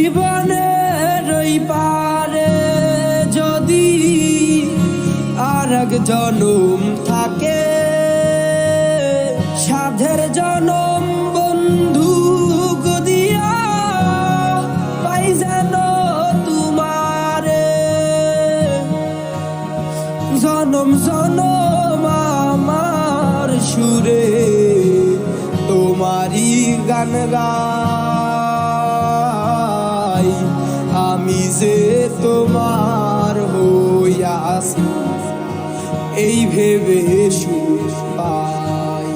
জীবনের ওই পারে যদি আর এক জনম থাকে, সাধের জনম বন্ধু গদিয়া পাই যেন তোমারে। জনম জনম আমার সুরে তোমারি গান গাই, আমি যে তোমার হইয়াছি এই ভেবে সুখ পাই।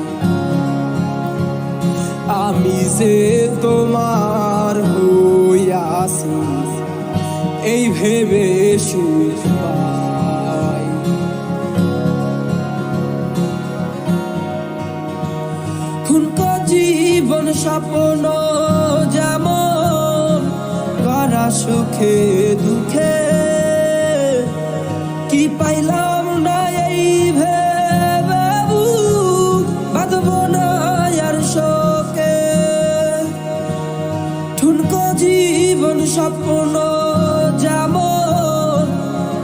আমি যে তোমার হইয়াছি এই ভেবে সুখ পাই। খুনকো জীবন স্বপ্ন যেমন গড়া সুখে দুঃখে, কি পাইলাম না এই ভেবে বাঁধব না আর শোকে। ঠুনকো জীবন স্বপ্ন যেমন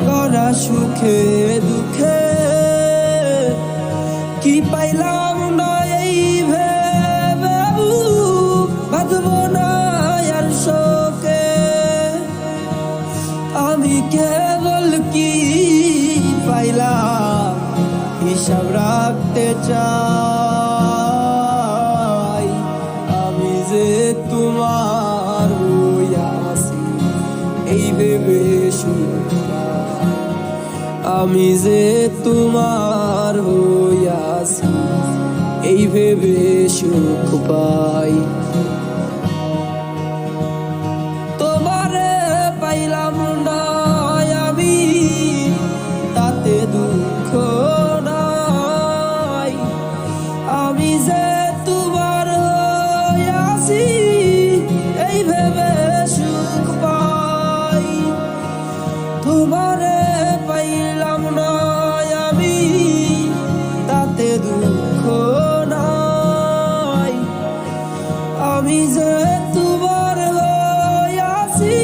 গড়া সুখে দুঃখে, কি পাইলাম না এই ভেবে বাঁধব না আর শোকে। আমি কেবল কি পাইলাম হিসাব রাখতে চাই, আমি যে তোমার হইয়াছি এই ভেবে সুখ পাই। আমি যে তোমার হইয়াছি এই ভেবে সুখ পাই। তোমারে পাইলাম না আমি তাতে দুঃখ নাই, আমি যে তোমার হইয়াছি এই ভেবে সুখ পাই। তোমারে পাইলাম না আমি তাতে দুঃখ নাই, আমি যে তোমার হইয়াছি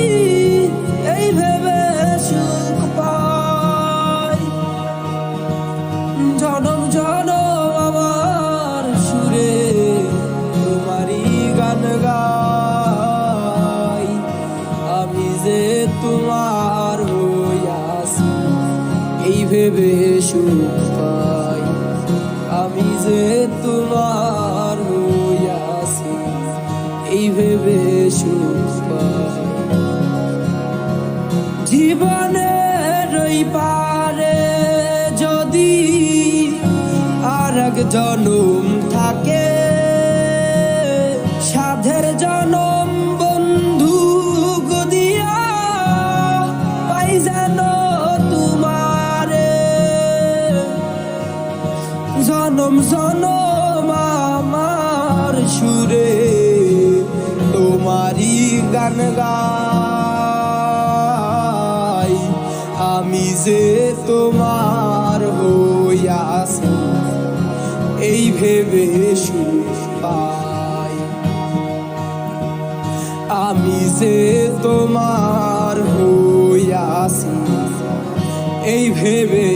এই ভেবে সুখ পাই। জনম জনম আমার সুরে তোমারি গান গাই, আমি যে তোমার হইয়াছি এই ভেবে সুখ পাই। আমি যে তোমার হইয়াছি এই ভেবে সুখ পাই। জীবনের ওই পারে যদি আর এক জনম থাকে, সাধের জনম বন্ধু গদিয়া পাই যেন তোমারে। জনম জনম আমার সুরে তোমারি গান গাই, আমি যে তোমার হইয়াছি এই ভেবে সুখ পাই। আমি যে তোমার হইয়াছি এই ভেবে